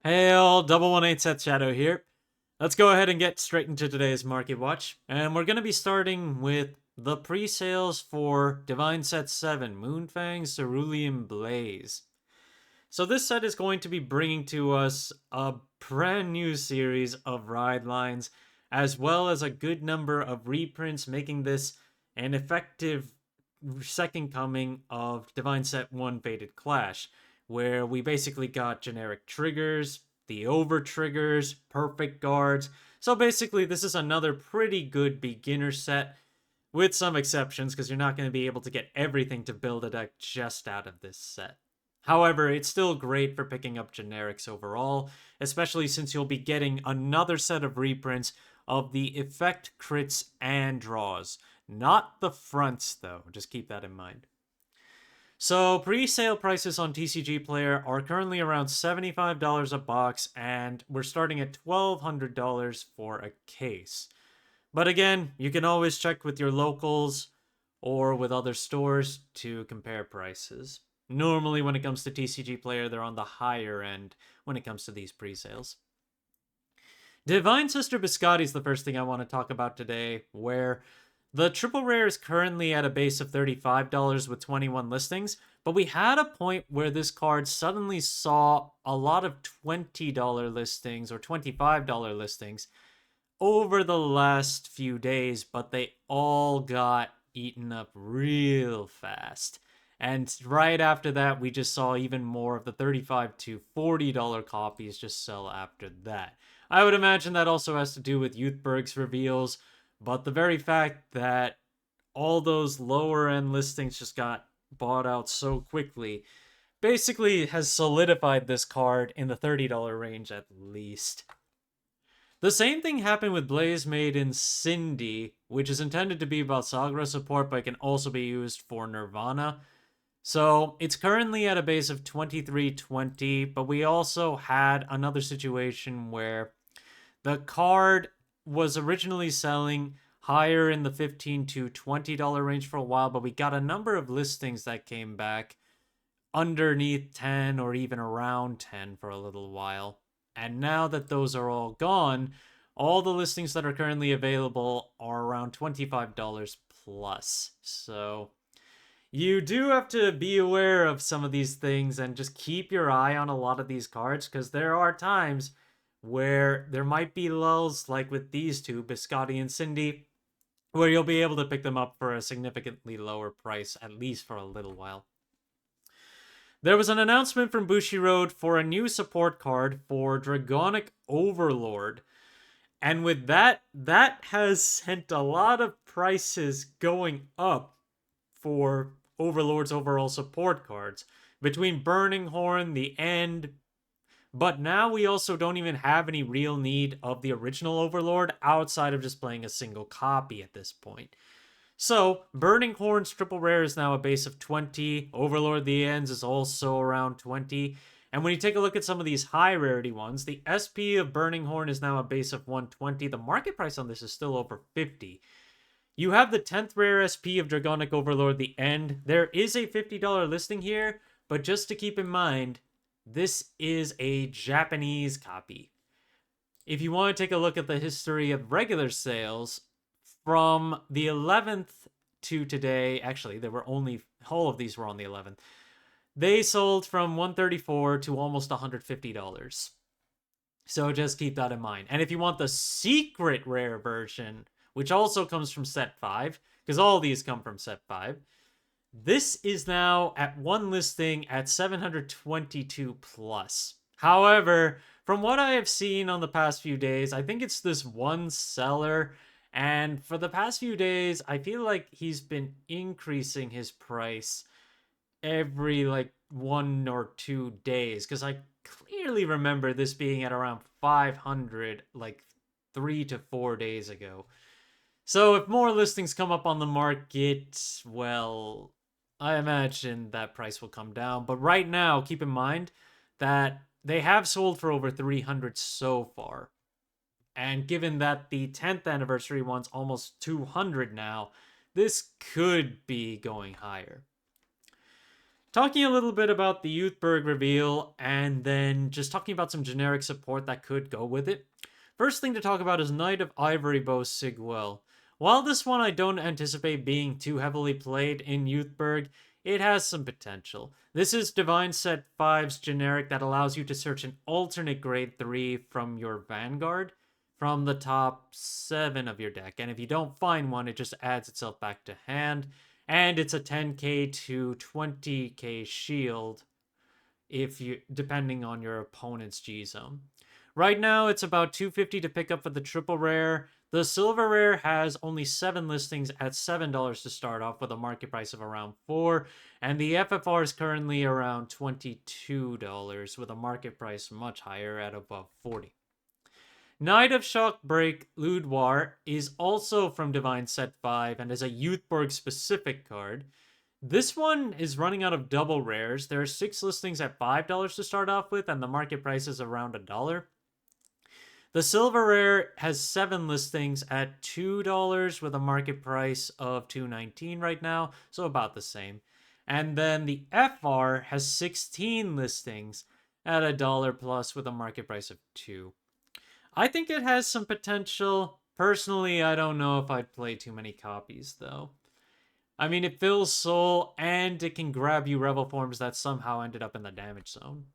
Hail, 118 Seth Shadow here. Let's go ahead and get straight into today's Market Watch. And we're going to be starting with the pre-sales for DivineZ 7, Moonfang Cerulean Blaze. So this set is going to be bringing to us a brand new series of ride lines, as well as a good number of reprints, making this an effective second coming of DivineZ 1 Fated Clash, where we basically got generic triggers, the over triggers, perfect guards. So basically, this is another pretty good beginner set, with some exceptions, because you're not going to be able to get everything to build a deck just out of this set. However, it's still great for picking up generics overall, especially since you'll be getting another set of reprints of the effect crits and draws. Not the fronts, though. Just keep that in mind. So, pre-sale prices on TCG Player are currently around $75 a box, and we're starting at $1,200 for a case. But again, you can always check with your locals or with other stores to compare prices. Normally, when it comes to TCG Player, they're on the higher end when it comes to these pre-sales. Divine Sister Biscotti is the first thing I want to talk about today, where the triple rare is currently at a base of $35 with 21 listings, but we had a point where this card suddenly saw a lot of $20 listings or $25 listings over the last few days, but they all got eaten up real fast. And right after that, we just saw even more of the $35 to $40 copies just sell after that. I would imagine that also has to do with Youthberg's reveals, but the very fact that all those lower end listings just got bought out so quickly basically has solidified this card in the $30 range at least. The same thing happened with Blaze Maidens Cindy, which is intended to be about Sagra support, but can also be used for Nirvana. So it's currently at a base of 2320, but we also had another situation where the card was originally selling higher in the $15 to $20 range for a while, but we got a number of listings that came back underneath 10 or even around 10 for a little while. And now that those are all gone, all the listings that are currently available are around $25 plus. So you do have to be aware of some of these things and just keep your eye on a lot of these cards, because there are times where there might be lulls like with these two, Biscotti and Cindy, where you'll be able to pick them up for a significantly lower price, at least for a little while. There was an announcement from Bushiroad for a new support card for Dragonic Overlord. And with that has sent a lot of prices going up for Overlord's overall support cards. Between Burning Horn, the End, but now we also don't even have any real need of the original Overlord outside of just playing a single copy at this point. So, Burning Horn's triple rare is now a base of 20. Overlord the Ends is also around 20. And when you take a look at some of these high rarity ones, the SP of Burning Horn is now a base of 120. The market price on this is still over 50. You have the 10th rare SP of Dragonic Overlord the End. There is a $50 listing here, but just to keep in mind, this is a Japanese copy. If you want to take a look at the history of regular sales, from the 11th to today, actually, there were only, all of these were on the 11th, they sold from $134 to almost $150. So just keep that in mind. And if you want the secret rare version, which also comes from set 5, because all these come from set 5, this is now at one listing at 722 plus. However, from what I have seen on the past few days, I think it's this one seller, and for the past few days, I feel like he's been increasing his price every like 1 or 2 days, because I clearly remember this being at around 500 like 3 to 4 days ago. So if more listings come up on the market, well, I imagine that price will come down. But right now, keep in mind that they have sold for over 300 so far. And given that the 10th anniversary one's almost 200 now, this could be going higher. Talking a little bit about the Youthberg reveal, and then just talking about some generic support that could go with it. First thing to talk about is Knight of Ivory Bow Sigwell. While this one I don't anticipate being too heavily played in Youthberg, it has some potential. This is DivineZ 5's generic that allows you to search an alternate grade 3 from your Vanguard from the top 7 of your deck. And if you don't find one, it just adds itself back to hand. And it's a 10k to 20k shield if you depending on your opponent's G zone. Right now it's about $250 to pick up for the triple rare. The silver rare has only 7 listings at $7 to start off with a market price of around $4, and the FFR is currently around $22 with a market price much higher at above $40. Knight of Shockbreak Ludoir is also from DivineZ 5 and is a Youthberg specific card. This one is running out of double rares. There are 6 listings at $5 to start off with, and the market price is around $1. The silver rare has 7 listings at $2 with a market price of $2.19 right now, so about the same. And then the FR has 16 listings at $1 plus with a market price of $2. I think it has some potential. Personally, I don't know if I'd play too many copies, though. I mean, it fills soul, and it can grab you Revel forms that somehow ended up in the damage zone.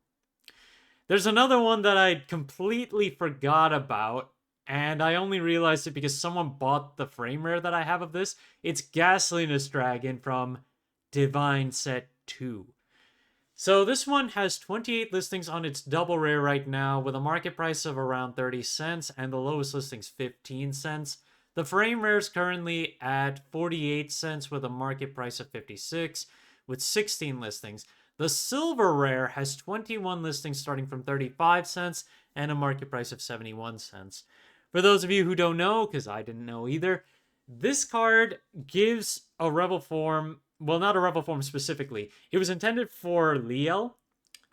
There's another one that I completely forgot about, and I only realized it because someone bought the frame rare that I have of this. It's Ghastliness Dragon from DivineZ 2. So this one has 28 listings on its double rare right now with a market price of around 30 cents and the lowest listing's 15 cents. The frame rare is currently at 48 cents with a market price of 56 with 16 listings. The silver rare has 21 listings starting from 35 cents and a market price of 71 cents. For those of you who don't know, because I didn't know either, this card gives a Revel form. Well, not a Revel form specifically. It was intended for Liel.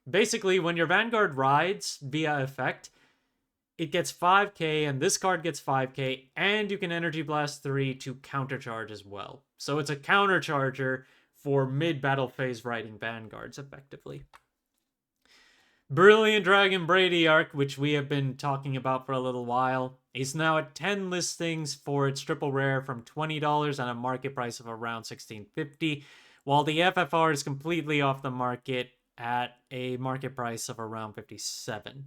Basically, when your Vanguard rides via effect, it gets 5k, and this card gets 5k, and you can Energy Blast 3 to countercharge as well. So it's a countercharger for mid-battle phase riding Vanguards, effectively. Brilliant Dragon Bradyarch, which we have been talking about for a little while, is now at 10 listings for its triple rare from $20 and a market price of around $16.50, while the FFR is completely off the market at a market price of around $57.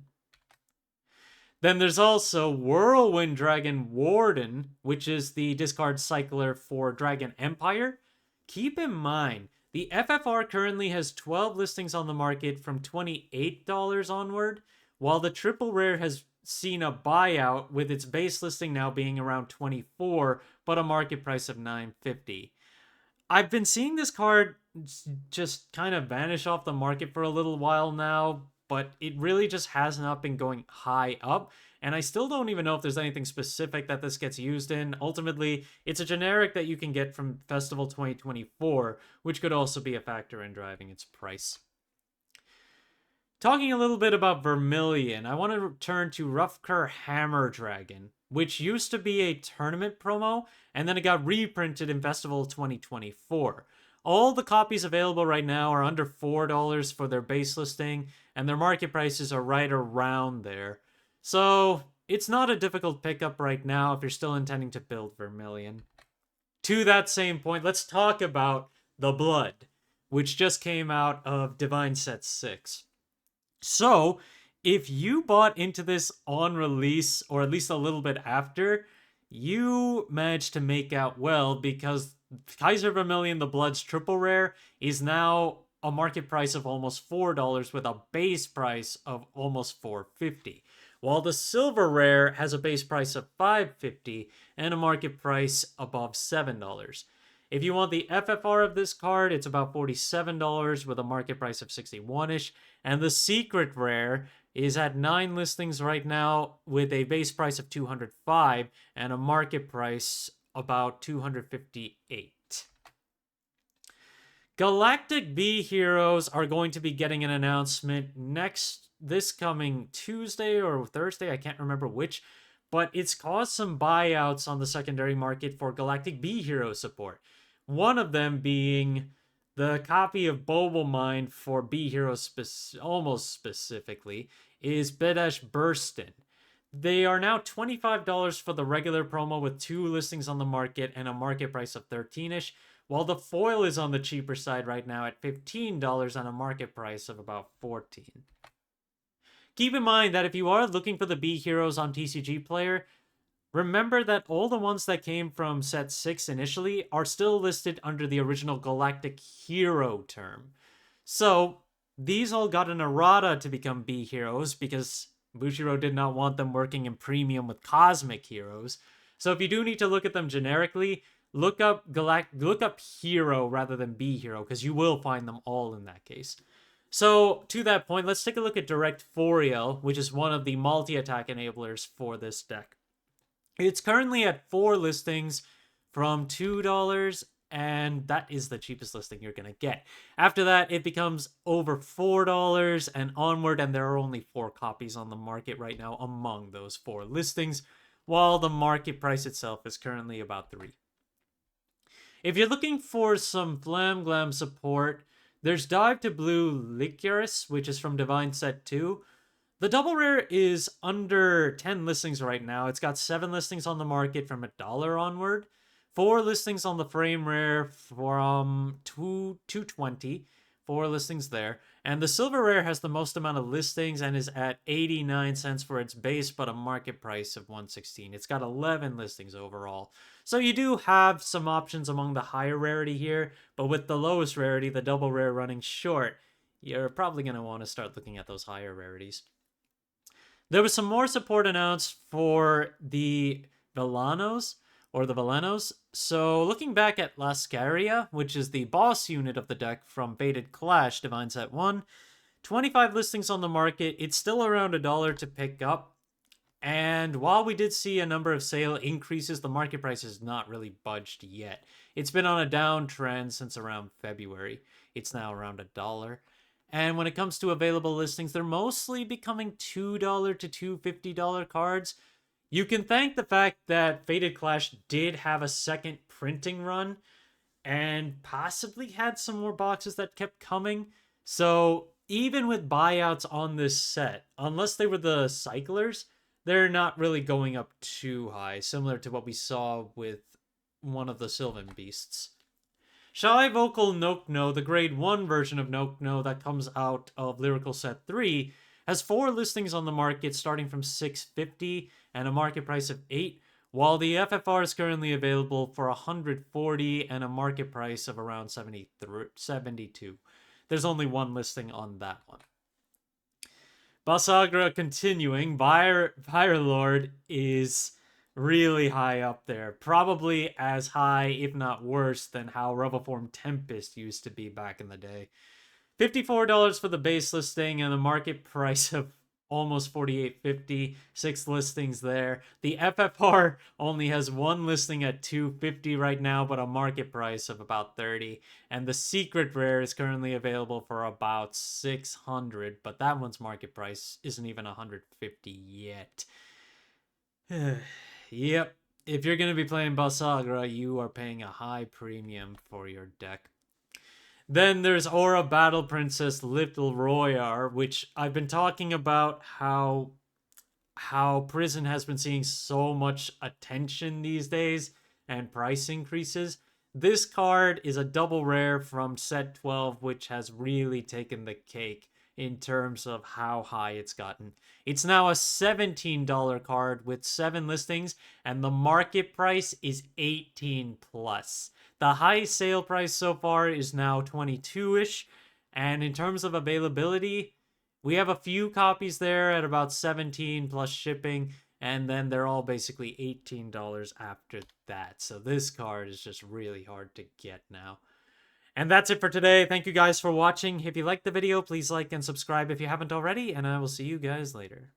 Then there's also Whirlwind Dragon Warden, which is the discard cycler for Dragon Empire. Keep in mind, the FFR currently has 12 listings on the market from $28 onward, while the triple rare has seen a buyout with its base listing now being around $24, but a market price of $9.50. I've been seeing this card just kind of vanish off the market for a little while now, but it really just has not been going high up, and I still don't even know if there's anything specific that this gets used in. Ultimately, it's a generic that you can get from Festival 2024, which could also be a factor in driving its price. Talking a little bit about Vermillion, I want to return to Roughcur Hammer Dragon, which used to be a tournament promo, and then it got reprinted in Festival 2024. All the copies available right now are under $4 for their base listing, and their market prices are right around there. So it's not a difficult pickup right now if you're still intending to build Vermillion. To that same point, let's talk about the Blood, which just came out of DivineZ 6. So, if you bought into this on release, or at least a little bit after, you managed to make out well, because Kaiser Vermillion, the Blood's triple rare, is now a market price of almost $4 with a base price of almost $4.50. While the silver rare has a base price of $5.50 and a market price above $7. If you want the FFR of this card, it's about $47 with a market price of 61-ish. And the secret rare is at 9 listings right now with a base price of $205 and a market price about $258. Galactic B-Heroes are going to be getting an announcement this coming Tuesday or Thursday, I can't remember which, but it's caused some buyouts on the secondary market for Galactic B-Hero support. One of them being The copy of Mind for B-Hero almost specifically is Bedesh Burstin. They are now $25 for the regular promo with 2 listings on the market and a market price of 13-ish, while the foil is on the cheaper side right now at $15 on a market price of about 14. Keep in mind that if you are looking for the B-Heroes on TCG Player, remember that all the ones that came from set 6 initially are still listed under the original Galactic Hero term. So, these all got an errata to become B-Heroes because Bushiro did not want them working in premium with Cosmic Heroes. So if you do need to look at them generically, look up Hero rather than B-Hero, because you will find them all in that case. So, to that point, let's take a look at Direct Foriel, which is one of the multi-attack enablers for this deck. It's currently at 4 listings from $2, and that is the cheapest listing you're going to get. After that, it becomes over $4 and onward, and there are only 4 copies on the market right now among those 4 listings, while the market price itself is currently about 3. If you're looking for some Flam Glam support, there's Dive to Blue Licorice, which is from DivineZ 2. The double rare is under 10 listings right now. It's got 7 listings on the market from $1 onward. 4 listings on the frame rare from $2.20. 4 listings there. And the silver rare has the most amount of listings and is at 89 cents for its base, but a market price of $1.16. It's got 11 listings overall. So you do have some options among the higher rarity here, but with the lowest rarity, the double rare running short, you're probably going to want to start looking at those higher rarities. There was some more support announced for the Velanos. So looking back at Lascaria, which is the boss unit of the deck from Fated Clash, DivineZ 1, 25 listings on the market. It's still around $1 to pick up. And while we did see a number of sale increases, the market price has not really budged yet. It's been on a downtrend since around February. It's now around $1. And when it comes to available listings, they're mostly becoming $2 to $2.50 cards. You can thank the fact that Fated Clash did have a second printing run and possibly had some more boxes that kept coming. So even with buyouts on this set, unless they were the cyclers, they're not really going up too high, similar to what we saw with one of the Sylvan Beasts. Shy Vocal Nokno, the grade 1 version of Nokno that comes out of Lyrical Set 3, has 4 listings on the market starting from $6.50 and a market price of $8, while the FFR is currently available for $140 and a market price of around $72. There's only 1 listing on that one. Basagra continuing, Lord is really high up there. Probably as high, if not worse, than how Revelform Tempest used to be back in the day. $54 for the base listing and the market price of almost $48.50. 6 listings there. The FFR only has 1 listing at $2.50 right now, but a market price of about $30. And the secret rare is currently available for about $600, but that one's market price isn't even $150 yet. Yep. If you're going to be playing Basagra, you are paying a high premium for your deck. Then there's Aura Battle Princess Little Royar, which I've been talking about how Prison has been seeing so much attention these days and price increases. This card is a double rare from set 12, which has really taken the cake in terms of how high it's gotten. It's now a $17 card with 7 listings, and the market price is 18 plus. The high sale price so far is now 22-ish, and in terms of availability, we have a few copies there at about 17 plus shipping, and then they're all basically $18 after that. So this card is just really hard to get now. And that's it for today. Thank you guys for watching. If you liked the video, please like and subscribe if you haven't already, and I will see you guys later.